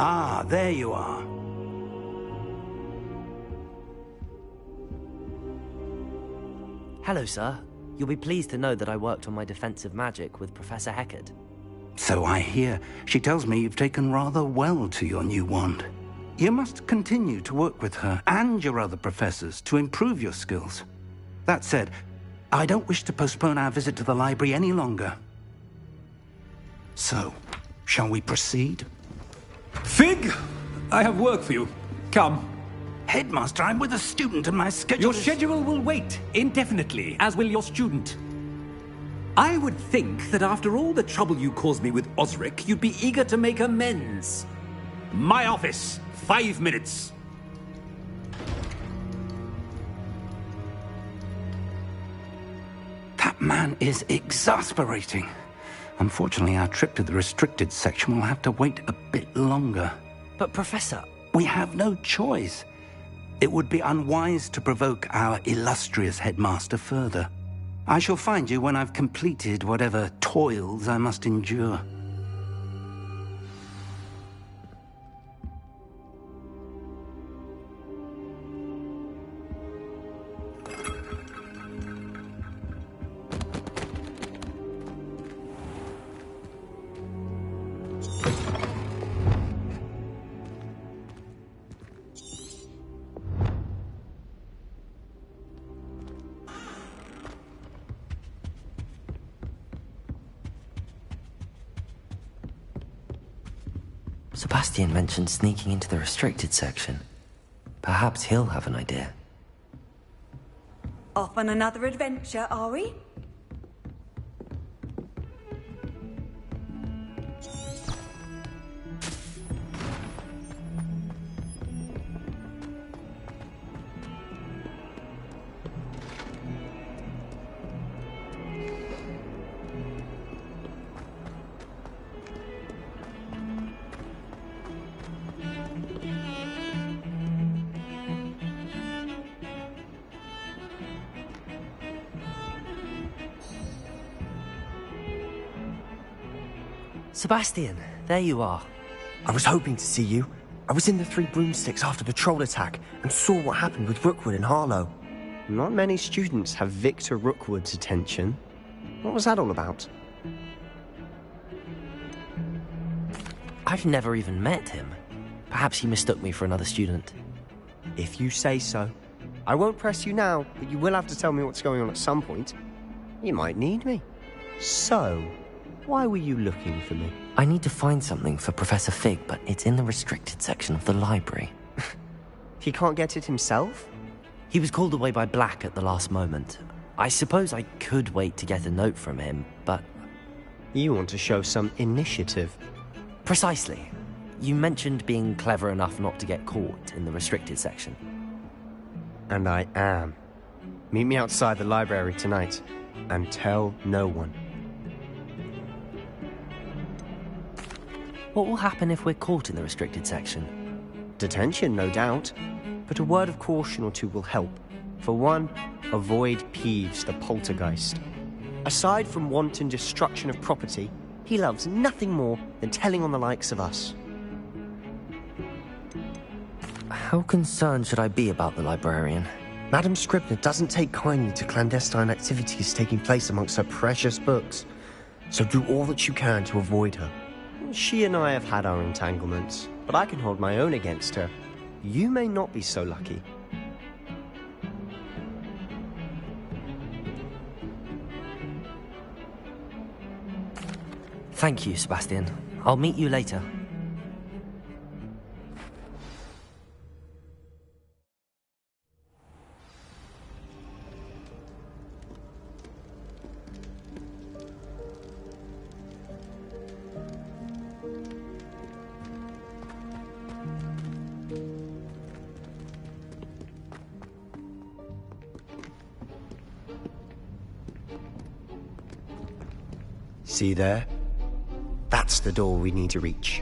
Ah, there you are. Hello, sir. You'll be pleased to know that I worked on my defensive magic with Professor Heckard. So I hear. She tells me you've taken rather well to your new wand. You must continue to work with her and your other professors to improve your skills. That said, I don't wish to postpone our visit to the library any longer. So, shall we proceed? Fig, I have work for you. Come. Headmaster, I'm with a student and my schedule Your schedule will wait indefinitely, as will your student. I would think that after all the trouble you caused me with Osric, you'd be eager to make amends. My office, 5 minutes. That man is exasperating. Unfortunately, our trip to the restricted section will have to wait a bit longer. But, Professor... We have no choice. It would be unwise to provoke our illustrious headmaster further. I shall find you when I've completed whatever toils I must endure. Sebastian mentioned sneaking into the restricted section. Perhaps he'll have an idea. Off on another adventure, are we? Sebastian, there you are. I was hoping to see you. I was in the Three Broomsticks after the troll attack and saw what happened with Rookwood and Harlow. Not many students have Victor Rookwood's attention. What was that all about? I've never even met him. Perhaps he mistook me for another student. If you say so. I won't press you now, but you will have to tell me what's going on at some point. You might need me. So, why were you looking for me? I need to find something for Professor Fig, but it's in the restricted section of the library. He can't get it himself? He was called away by Black at the last moment. I suppose I could wait to get a note from him, but... You want to show some initiative. Precisely. You mentioned being clever enough not to get caught in the restricted section. And I am. Meet me outside the library tonight, and tell no one. What will happen if we're caught in the restricted section? Detention, no doubt. But a word of caution or two will help. For one, avoid Peeves, the poltergeist. Aside from wanton destruction of property, he loves nothing more than telling on the likes of us. How concerned should I be about the librarian? Madame Scribner doesn't take kindly to clandestine activities taking place amongst her precious books. So do all that you can to avoid her. She and I have had our entanglements, but I can hold my own against her. You may not be so lucky. Thank you, Sebastian. I'll meet you later. See there? That's the door we need to reach.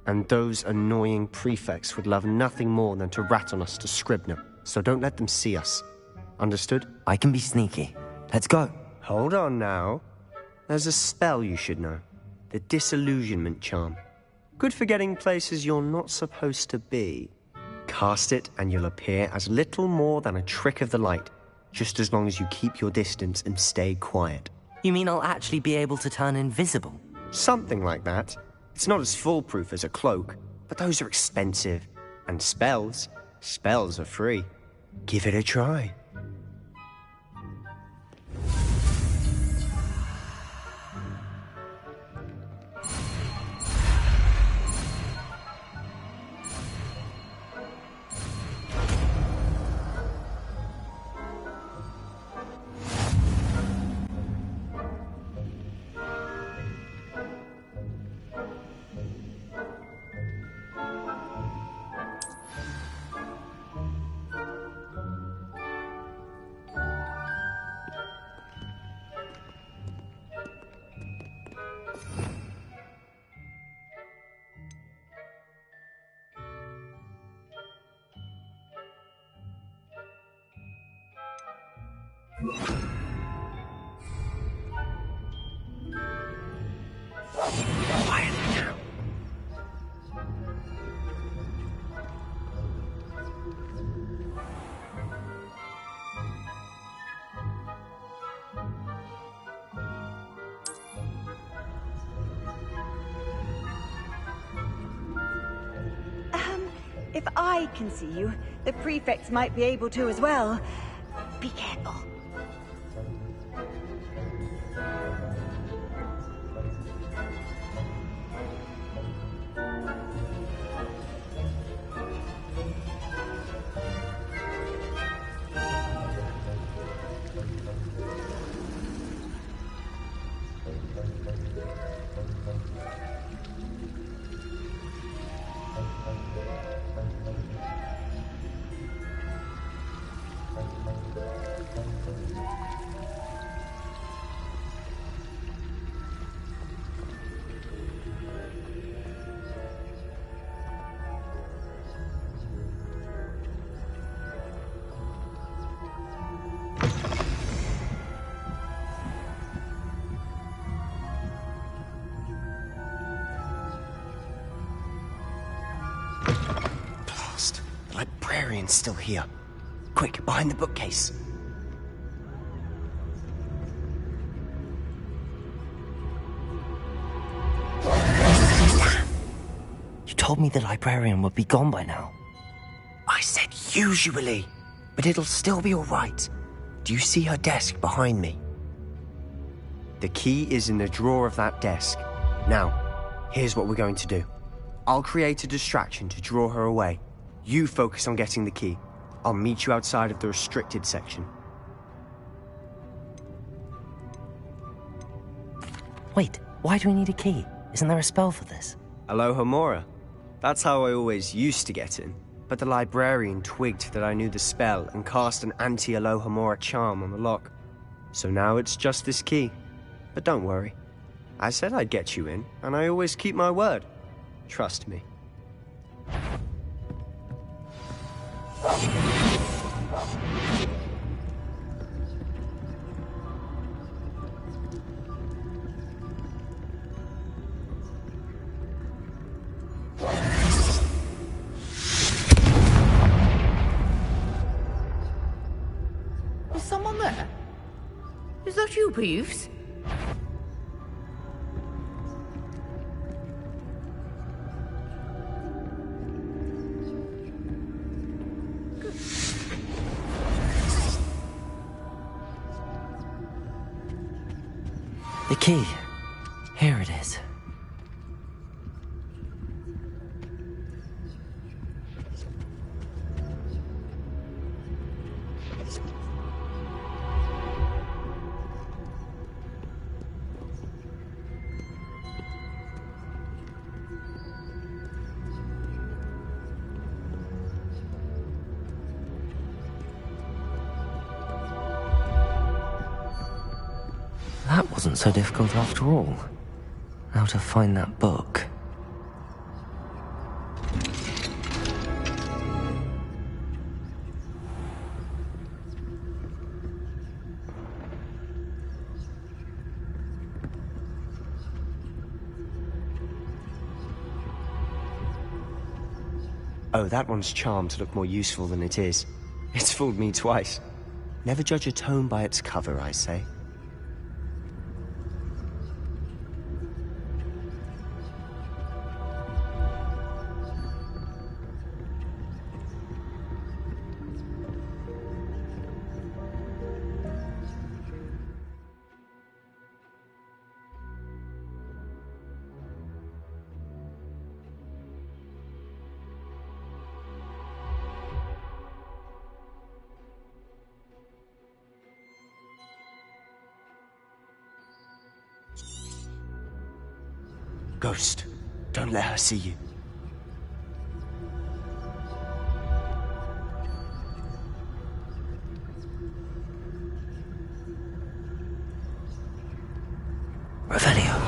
And those annoying prefects would love nothing more than to rat on us to Scribner, so don't let them see us. Understood? I can be sneaky. Let's go. Hold on now. There's a spell you should know. The disillusionment charm. Good for getting places you're not supposed to be. Cast it and you'll appear as little more than a trick of the light, just as long as you keep your distance and stay quiet. You mean I'll actually be able to turn invisible? Something like that. It's not as foolproof as a cloak, but those are expensive. And spells are free. Give it a try. If I can see you, the prefects might be able to as well. Be careful. The librarian's still here. Quick, behind the bookcase. You told me the librarian would be gone by now. I said usually, but it'll still be all right. Do you see her desk behind me? The key is in the drawer of that desk. Now, here's what we're going to do. I'll create a distraction to draw her away. You focus on getting the key. I'll meet you outside of the restricted section. Wait, why do we need a key? Isn't there a spell for this? Aloha Mora. That's how I always used to get in. But the librarian twigged that I knew the spell and cast an anti-Aloha Mora charm on the lock. So now it's just this key. But don't worry. I said I'd get you in, and I always keep my word. Trust me. Is someone there? Is that you, Peeves? The key. Here it is. That wasn't so difficult after all. How to find that book. Oh, that one's charmed to look more useful than it is. It's fooled me twice. Never judge a tome by its cover, I say. Ghost, don't let her see you. Revelio.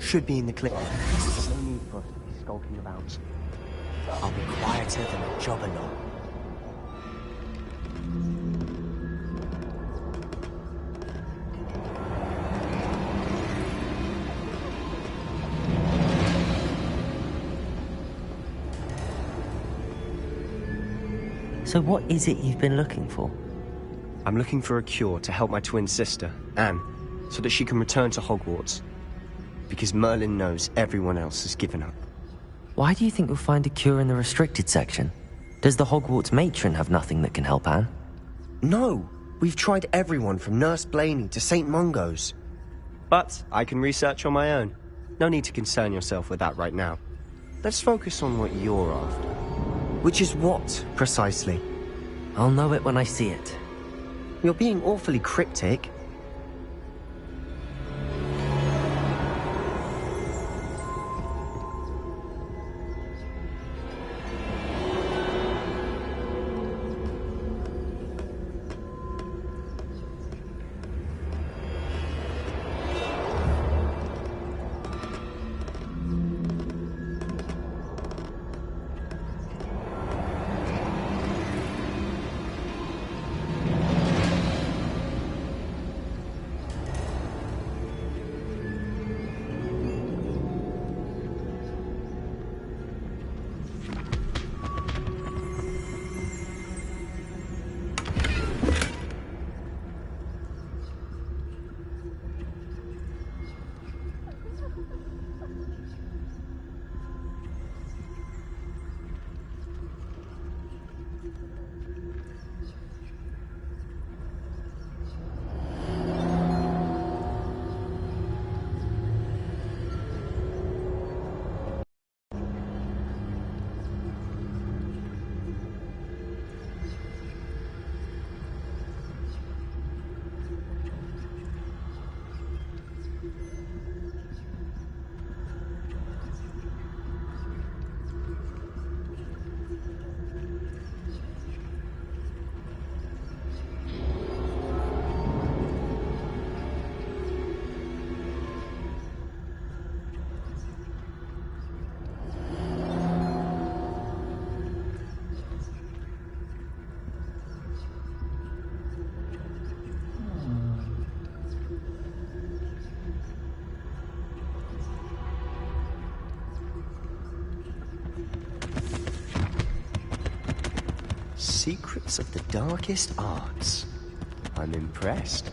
Should be in the clip. There's no need for us to be skulking about. I'll be quieter than a jobberknoll. So what is it you've been looking for? I'm looking for a cure to help my twin sister, Anne, so that she can return to Hogwarts. Because Merlin knows everyone else has given up. Why do you think you'll find a cure in the restricted section? Does the Hogwarts matron have nothing that can help Anne? No! We've tried everyone from Nurse Blaney to St. Mungo's. But I can research on my own. No need to concern yourself with that right now. Let's focus on what you're after. Which is what, precisely? I'll know it when I see it. You're being awfully cryptic. Secrets of the darkest arts. I'm impressed.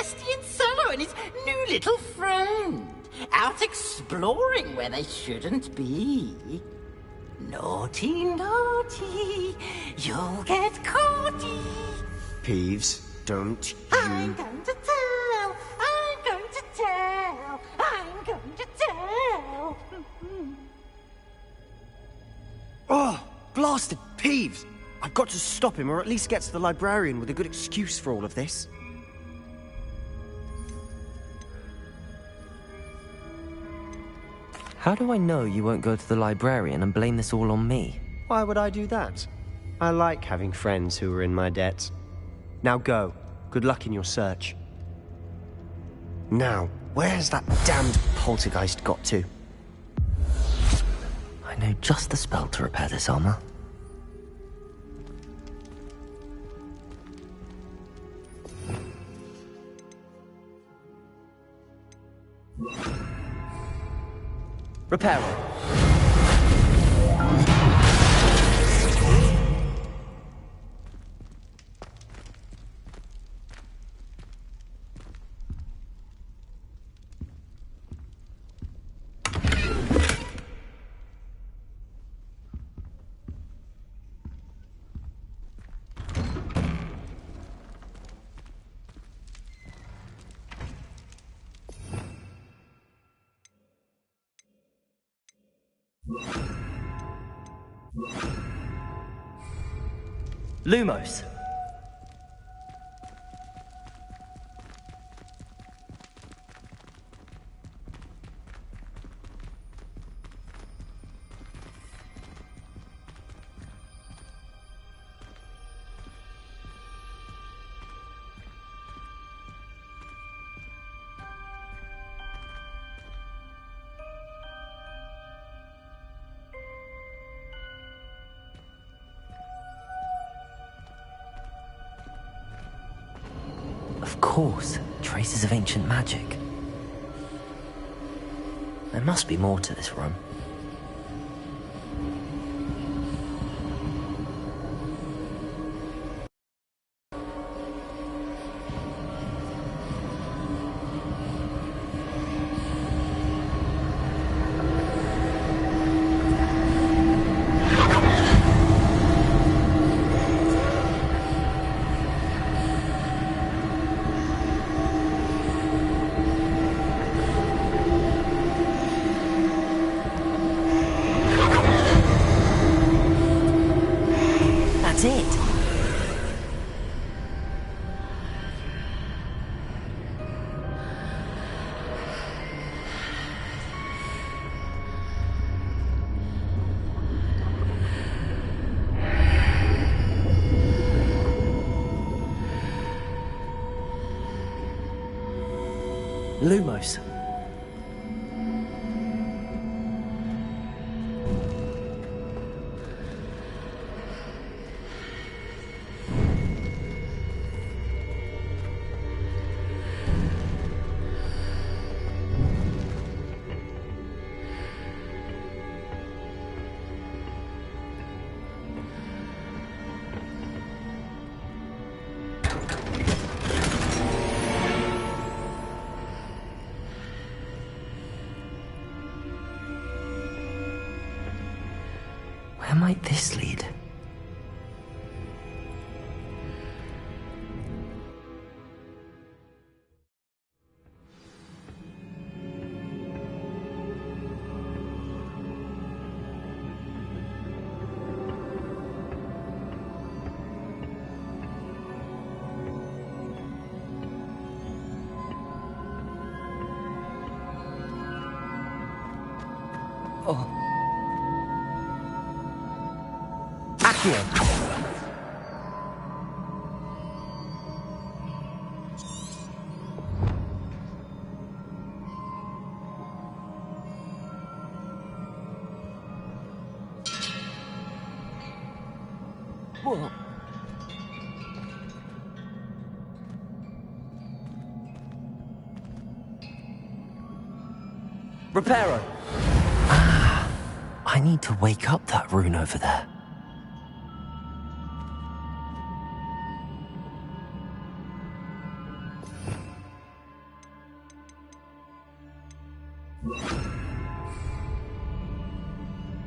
Celestian Cello and his new little friend. Out exploring where they shouldn't be. Naughty, naughty, you'll get caughty. Peeves, don't you... I'm going to tell, I'm going to tell, I'm going to tell. Oh, blasted Peeves! I've got to stop him, or at least get to the librarian with a good excuse for all of this. How do I know you won't go to the librarian and blame this all on me? Why would I do that? I like having friends who are in my debt. Now go. Good luck in your search. Now, where's that damned poltergeist got to? I know just the spell to repair this armor. Repair it. Lumos. Of course, traces of ancient magic. There must be more to this room. That's it. Lumos. Where might this lead? Oh. Accio. Whoa. Reparo. I need to wake up that rune over there.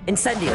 Incendio!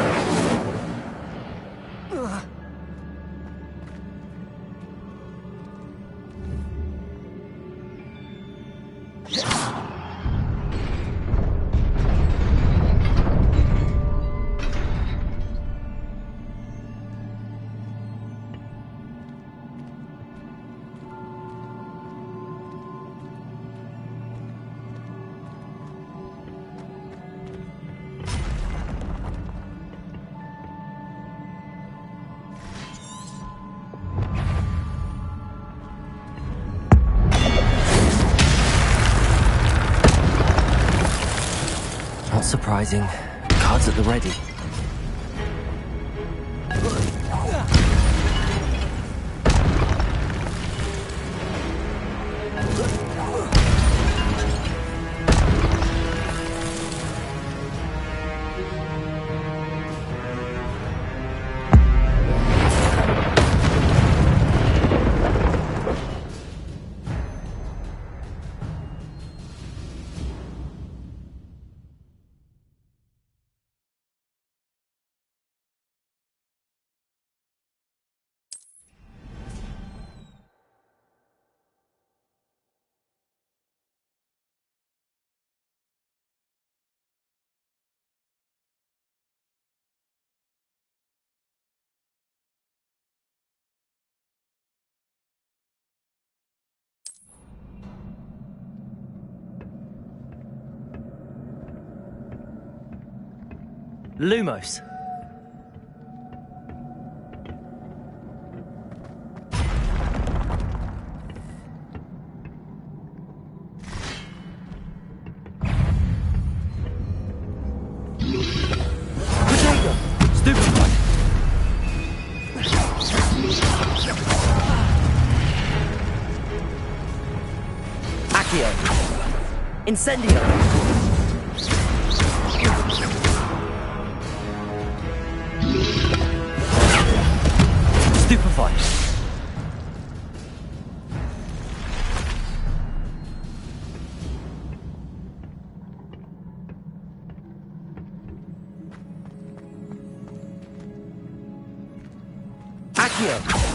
Not surprising. Cards at the ready. Lumos. Potato! Stupefied! Accio! Incendio! Stupefy! Accio!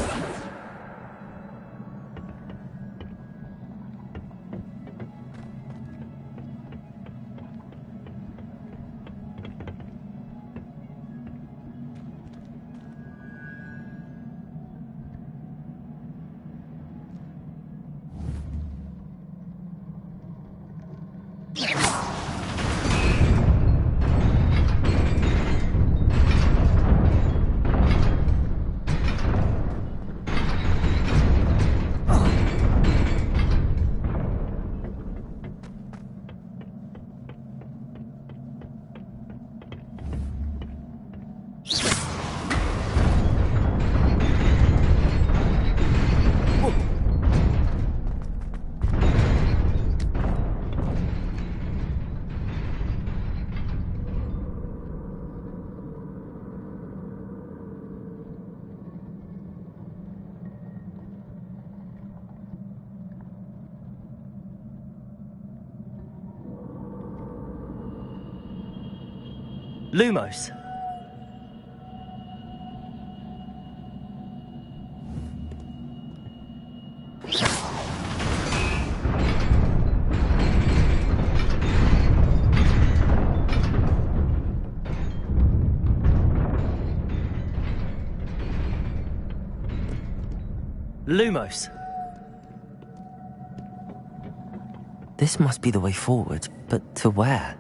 Lumos. Lumos. This must be the way forward, but to where?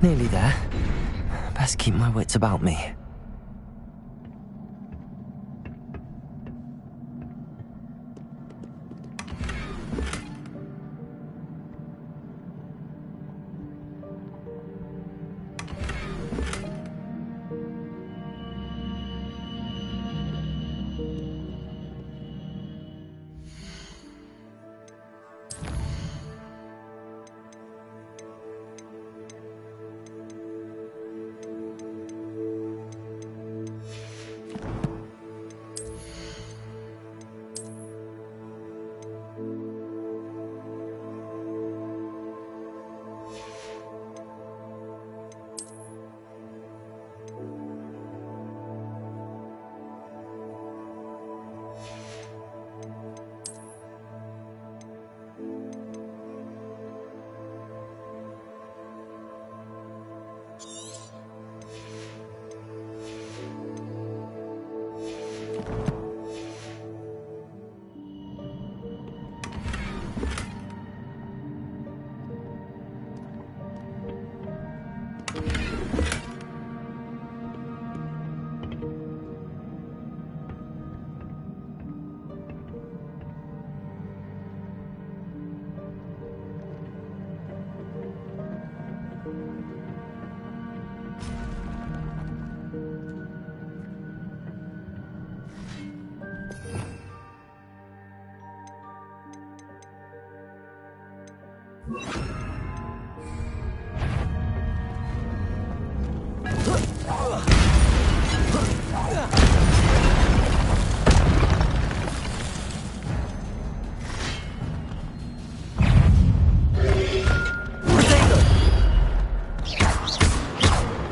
Nearly there. Best keep my wits about me.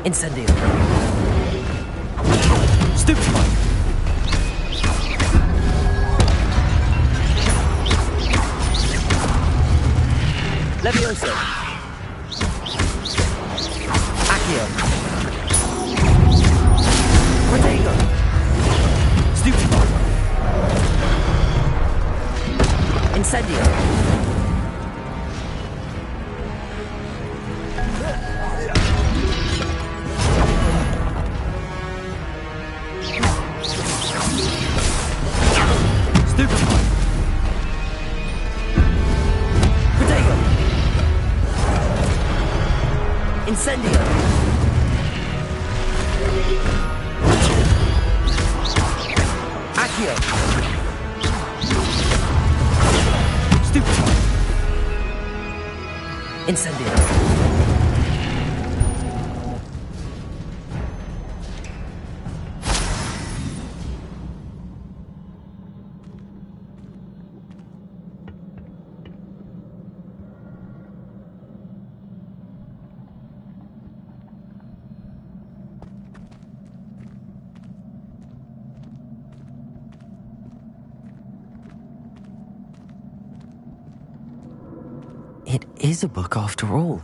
Incendio. Stupefy. Levioso. Accio. Protego. Stupefy. Incendio. Incendio! Accio! Stupefy! Incendio! It is a book after all.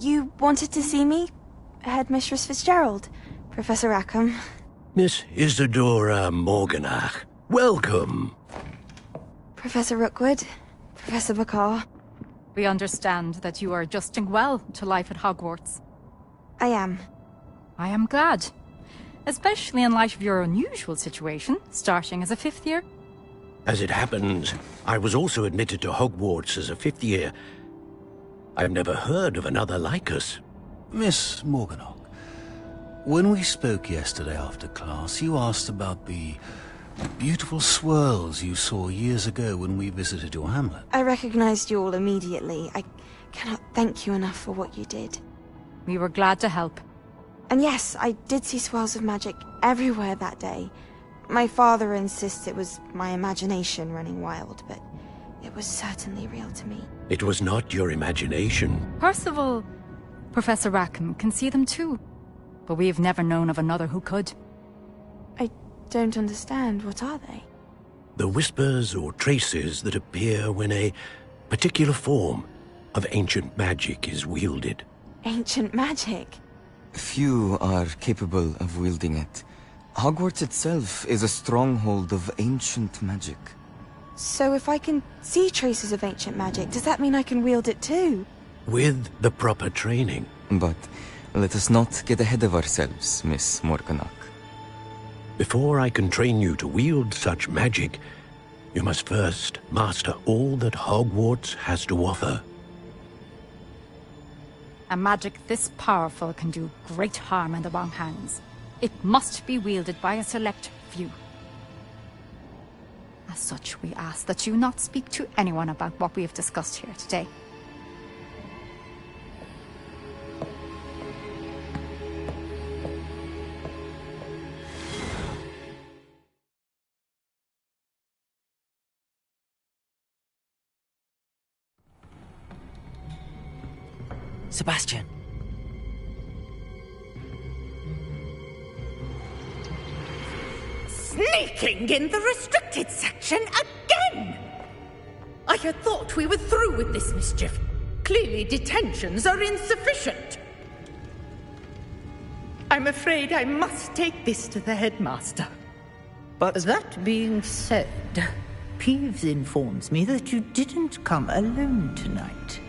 You wanted to see me? Headmistress Fitzgerald? Professor Rackham? Miss Isadora Morganach, welcome. Professor Rookwood? Professor Bakar? We understand that you are adjusting well to life at Hogwarts. I am. I am glad. Especially in light of your unusual situation, starting as a 5th year. As it happens, I was also admitted to Hogwarts as a 5th year. I've never heard of another like us. Miss Morganach, when we spoke yesterday after class, you asked about the beautiful swirls you saw years ago when we visited your hamlet. I recognized you all immediately. I cannot thank you enough for what you did. We were glad to help. And yes, I did see swirls of magic everywhere that day. My father insists it was my imagination running wild, but it was certainly real to me. It was not your imagination. Percival, Professor Rackham can see them too. But we have never known of another who could. I don't understand. What are they? The whispers or traces that appear when a particular form of ancient magic is wielded. Ancient magic? Few are capable of wielding it. Hogwarts itself is a stronghold of ancient magic. So if I can see traces of ancient magic, does that mean I can wield it too? With the proper training. But let us not get ahead of ourselves, Miss Morganach. Before I can train you to wield such magic, you must first master all that Hogwarts has to offer. A magic this powerful can do great harm in the wrong hands. It must be wielded by a select few. As such, we ask that you not speak to anyone about what we have discussed here today. Sebastian. Sneaking in the restricted section again! I had thought we were through with this mischief. Clearly detentions are insufficient. I'm afraid I must take this to the headmaster. But that being said, Peeves informs me that you didn't come alone tonight.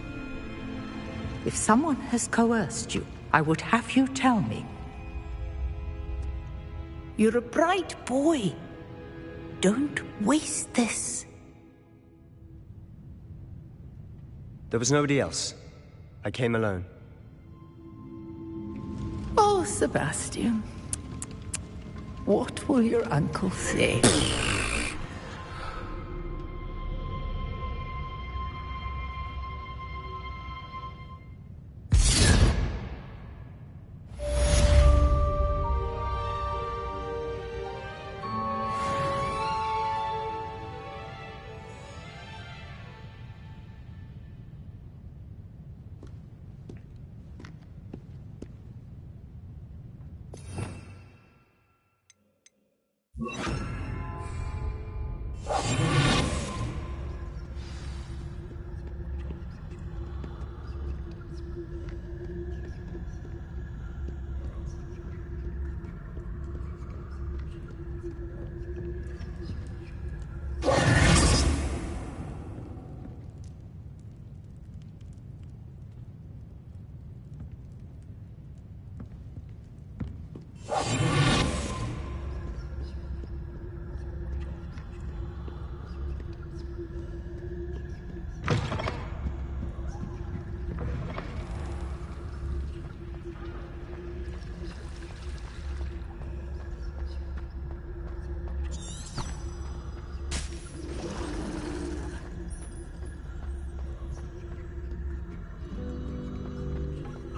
If someone has coerced you, I would have you tell me. You're a bright boy. Don't waste this. there was nobody else. I came alone. Oh, Sebastian. What will your uncle say?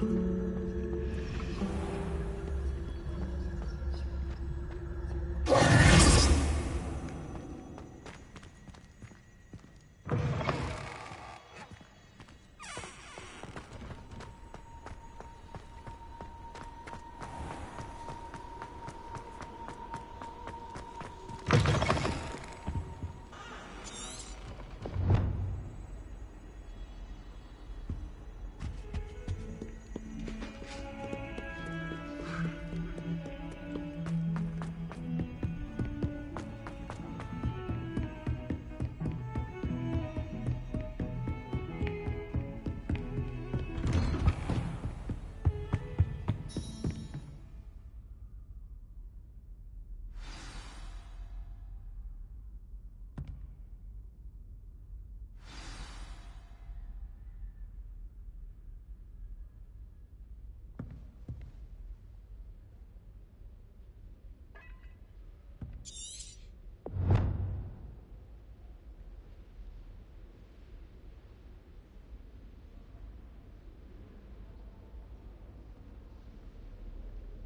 you